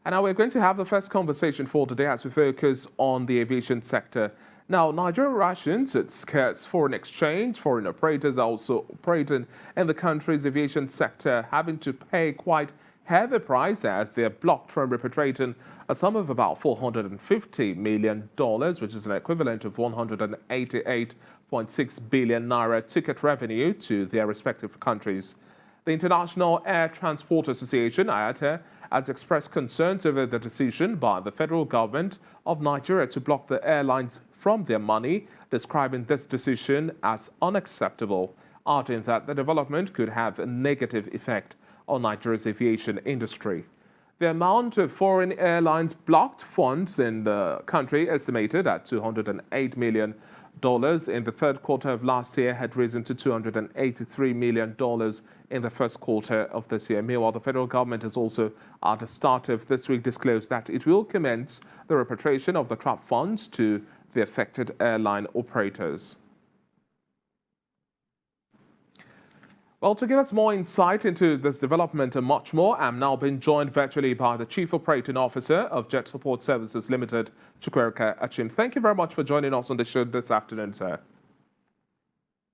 And now we're going to have the first conversation for today as we focus on the aviation sector. Now, Nigeria rations its scarce foreign exchange. Foreign operators are also operating in the country's aviation sector, having to pay quite heavy price as they are blocked from repatriating a sum of about $450 million, which is an equivalent of 188.6 billion naira ticket revenue to their respective countries. The International Air Transport Association, IATA, has expressed concerns over the decision by the federal government of Nigeria to block the airlines from their money, describing this decision as unacceptable, arguing that the development could have a negative effect on Nigeria's aviation industry. The amount of foreign airlines blocked funds in the country, estimated at $208 million in the third quarter of last year, had risen to $283 million in the first quarter of this year. Meanwhile, the federal government has also, at the start of this week, disclosed that it will commence the repatriation of the trapped funds to the affected airline operators. Well, to give us more insight into this development and much more, I'm now being joined virtually by the Chief Operating Officer of Jet Support Services Ltd, Chukwuerika Achum. Thank you very much for joining us on the show this afternoon, sir.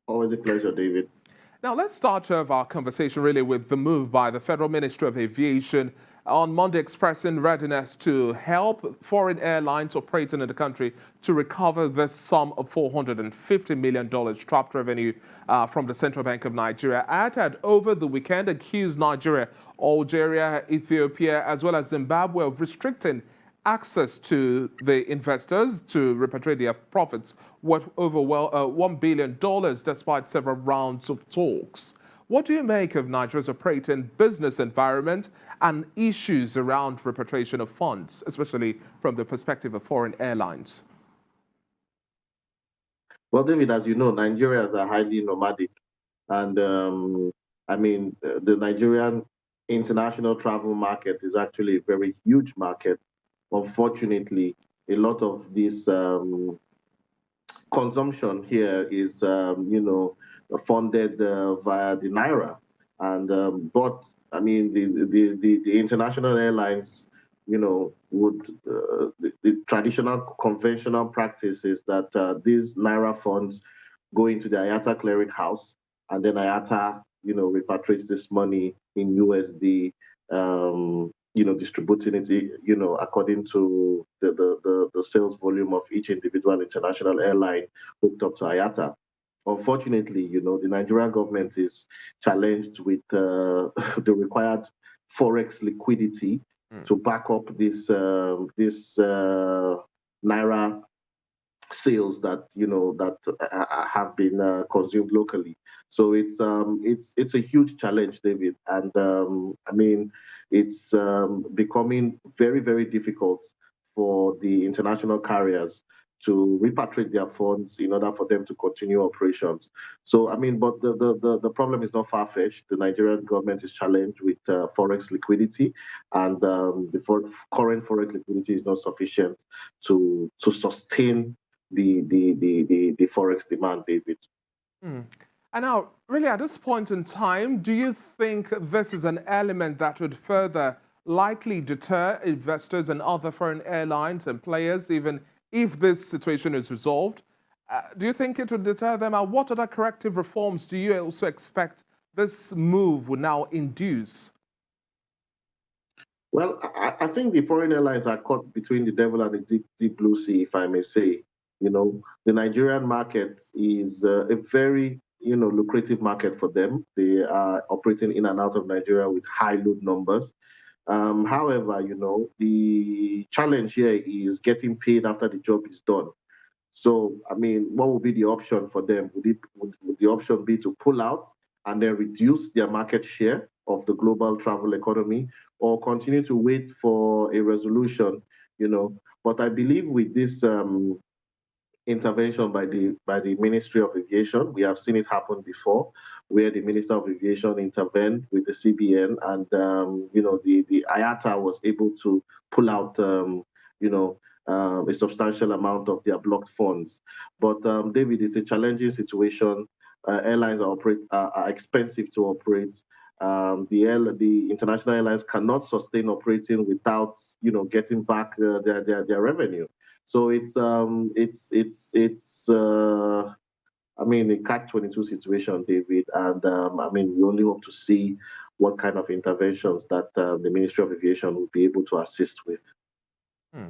Always a pleasure, David. Now, let's start off our conversation really with the move by the Federal Ministry of Aviation on Monday expressing readiness to help foreign airlines operating in the country to recover this sum of $450 million trapped revenue from the Central Bank of Nigeria. IATA had over the weekend accused Nigeria, Algeria, Ethiopia, as well as Zimbabwe of restricting access to the investors to repatriate their profits worth over $1 billion despite several rounds of talks. What do you make of Nigeria's operating business environment and issues around repatriation of funds, especially from the perspective of foreign airlines? Well, David, as you know, Nigerians are highly nomadic. And the Nigerian international travel market is actually a very huge market. Unfortunately, a lot of this consumption here is, funded via the naira, and but I mean the international airlines, would the traditional conventional practice is that these naira funds go into the IATA clearing house, and then IATA repatriates this money in USD, distributing it according to the sales volume of each individual international airline hooked up to IATA. Unfortunately, the Nigerian government is challenged with the required forex liquidity to back up this naira sales that have been consumed locally. So it's a huge challenge, David, and it's becoming very, very difficult for the international carriers to repatriate their funds in order for them to continue operations. So, but the problem is not far-fetched. The Nigerian government is challenged with forex liquidity, and the current forex liquidity is not sufficient to sustain the forex demand, David. And now, really, at this point in time, do you think this is an element that would further likely deter investors and other foreign airlines and players, even if this situation is resolved? Do you think it would deter them? And what other corrective reforms do you also expect this move would now induce? Well, I think the foreign airlines are caught between the devil and the deep blue sea, if I may say. The Nigerian market is a very lucrative market for them. They are operating in and out of Nigeria with high load numbers. However, the challenge here is getting paid after the job is done. So, what would be the option for them? Would the option be to pull out and then reduce their market share of the global travel economy, or continue to wait for a resolution? But I believe with this intervention by the Ministry of Aviation, we have seen it happen before, where the Minister of Aviation intervened with the CBN, and the IATA was able to pull out a substantial amount of their blocked funds. But David, it's a challenging situation. Airlines are expensive to operate. The international airlines cannot sustain operating without, getting back their revenue. So I mean, a catch-22 situation, David, and I mean, we only hope to see what kind of interventions that the Ministry of Aviation will be able to assist with. Hmm.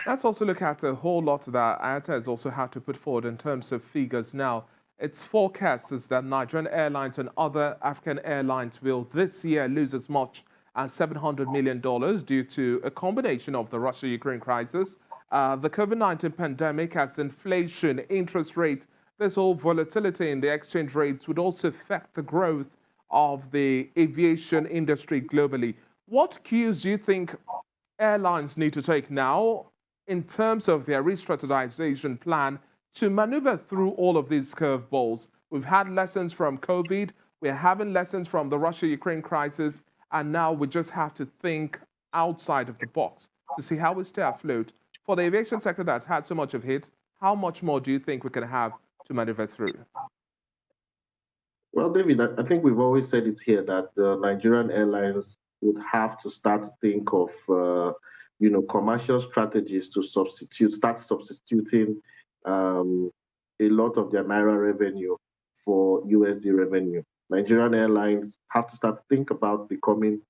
Let's also look at a whole lot that IATA has also had to put forward in terms of figures now. Its forecast is that Nigerian Airlines and other African airlines will this year lose as much as $700 million due to a combination of the Russia-Ukraine crisis, the COVID-19 pandemic, as inflation, interest rates, this whole volatility in the exchange rates would also affect the growth of the aviation industry globally. What cues do you think airlines need to take now in terms of their re-strategization plan to maneuver through all of these curveballs? We've had lessons from COVID, we're having lessons from the Russia-Ukraine crisis, and now we just have to think outside of the box to see how we stay afloat. For the aviation sector that's had so much of hit, how much more do you think we can have to maneuver through? Well, David, I think we've always said it here that Nigerian airlines would have to start to think of, commercial strategies to start substituting a lot of their Naira revenue for USD revenue. Nigerian airlines have to start to think about becoming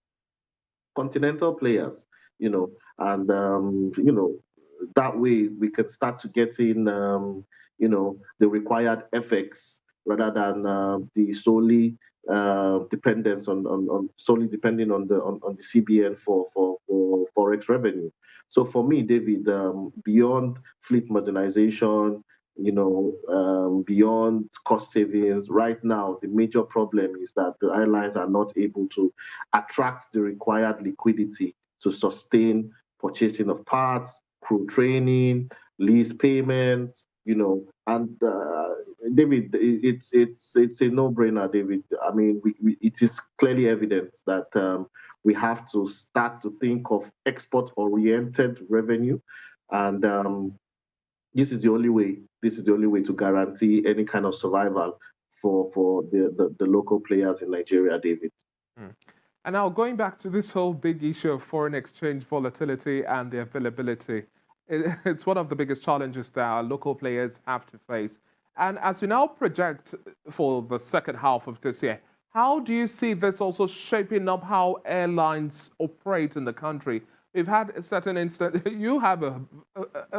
continental players, and, that way we can start to get in, the required FX rather than the solely dependence on solely depending on the CBN for forex revenue. So for me, David, beyond fleet modernization, beyond cost savings, right now the major problem is that the airlines are not able to attract the required liquidity to sustain purchasing of parts, crew training, lease payments, and David, it's a no-brainer, David. I mean, it is clearly evident that we have to start to think of export-oriented revenue, and this is the only way. This is the only way to guarantee any kind of survival for the local players in Nigeria, David. Mm. And now going back to this whole big issue of foreign exchange volatility and the availability, it's one of the biggest challenges that our local players have to face. And as we now project for the second half of this year, how do you see this also shaping up how airlines operate in the country? We've had a certain instance, you have a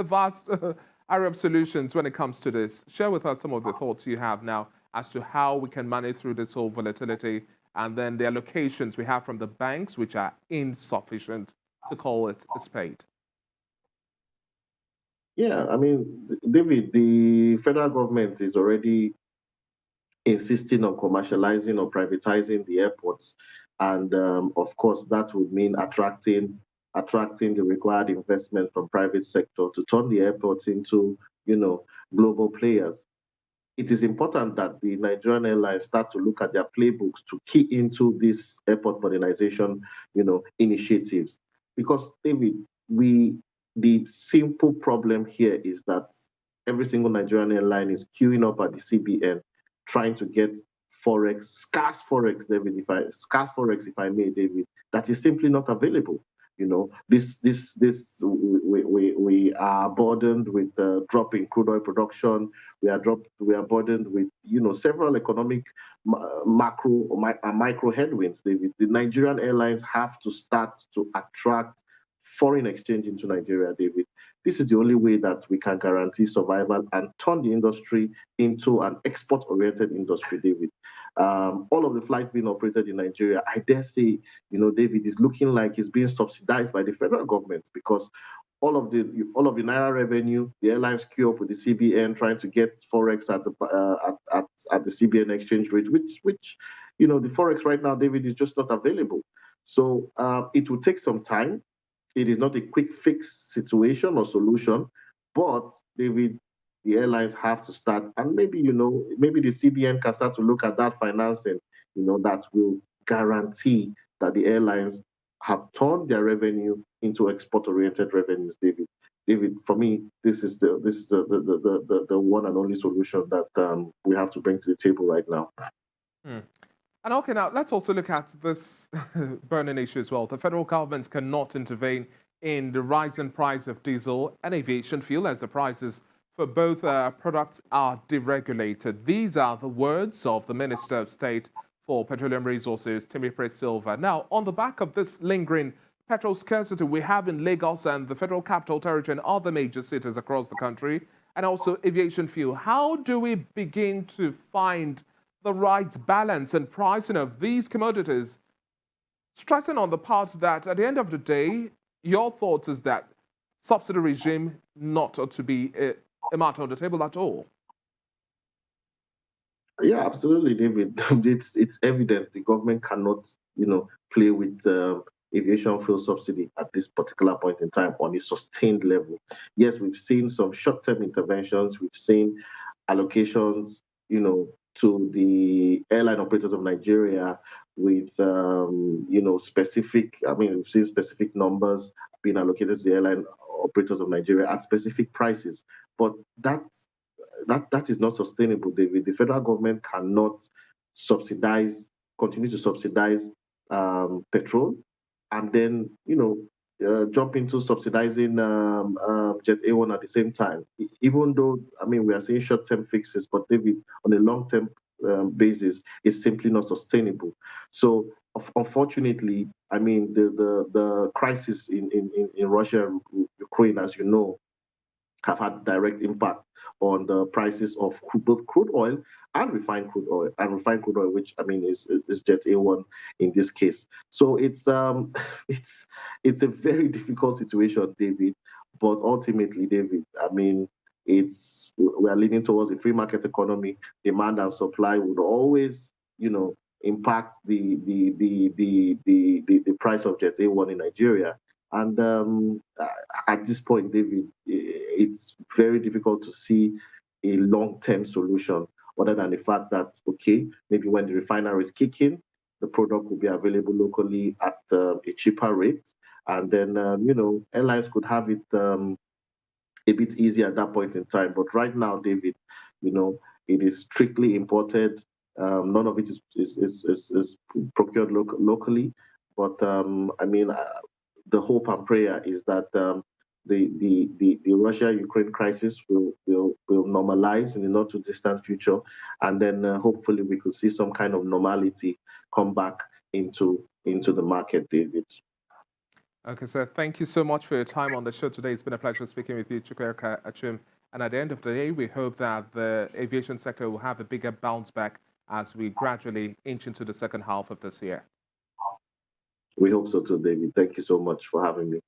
vast array of solutions when it comes to this. Share with us some of the thoughts you have now as to how we can manage through this whole volatility, and then the allocations we have from the banks, which are insufficient, to call it a spade. Yeah, I mean, David, the federal government is already insisting on commercializing or privatizing the airports, and of course, that would mean attracting the required investment from private sector to turn the airports into, global players. It is important that the Nigerian airlines start to look at their playbooks to key into this airport modernization, initiatives, because David, the simple problem here is that every single Nigerian airline is queuing up at the CBN trying to get forex, scarce forex, David, if I may, David, that is simply not available. We are burdened with drop in crude oil production. We are burdened with several economic macro or micro headwinds. David, the Nigerian airlines have to start to attract foreign exchange into Nigeria, David. This is the only way that we can guarantee survival and turn the industry into an export-oriented industry, David. All of the flights being operated in Nigeria, I dare say, David, is looking like it's being subsidized by the federal government, because all of the Naira revenue, the airlines queue up with the CBN trying to get forex at the CBN exchange rate, which the forex right now, David, is just not available. So it will take some time. It is not a quick fix situation or solution, but David, the airlines have to start, and maybe the CBN can start to look at that financing, that will guarantee that the airlines have turned their revenue into export-oriented revenues, David. David, for me, this is the one and only solution that we have to bring to the table right now. Hmm. And okay, now let's also look at this burning issue as well. The federal government cannot intervene in the rising price of diesel and aviation fuel as the prices for both products are deregulated. These are the words of the Minister of State for Petroleum Resources, Timothy Silva. Now, on the back of this lingering petrol scarcity we have in Lagos and the Federal Capital Territory and other major cities across the country, and also aviation fuel, how do we begin to find the right balance and pricing of these commodities, stressing on the part that at the end of the day, your thoughts is that subsidy regime not to be a matter on the table at all? Yeah, absolutely, David. It's evident the government cannot, play with aviation fuel subsidy at this particular point in time on a sustained level. Yes, we've seen some short-term interventions. We've seen allocations, to the airline operators of Nigeria with, specific. I mean, we've seen specific numbers being allocated to the airline operators of Nigeria at specific prices, but that is not sustainable, David. The federal government cannot continue to subsidize petrol, and then jump into subsidizing Jet A1 at the same time. Even though I mean we are seeing short-term fixes, but David, on a long-term basis, it's simply not sustainable. So unfortunately, I mean the crisis in Russia and Ukraine, as you know, have had direct impact on the prices of both crude oil and refined crude oil, which I mean is Jet A1 in this case. So it's it's a very difficult situation, David. But ultimately, David, I mean, we are leaning towards a free market economy. Demand and supply would always, impact the price of Jet A1 in Nigeria. And at this point, David, it's very difficult to see a long-term solution other than the fact that, okay, maybe when the refineries kick in, the product will be available locally at a cheaper rate. And then, airlines could have it a bit easier at that point in time. But right now, David, it is strictly imported. None of it is procured locally. But I mean, the hope and prayer is that the Russia-Ukraine crisis will normalize in the not too distant future, and then hopefully we could see some kind of normality come back into the market, David. Okay, sir. Thank you so much for your time on the show today. It's been a pleasure speaking with you, Chukwuerika Achum. And at the end of the day, we hope that the aviation sector will have a bigger bounce back as we gradually inch into the second half of this year. We hope so too, David. Thank you so much for having me.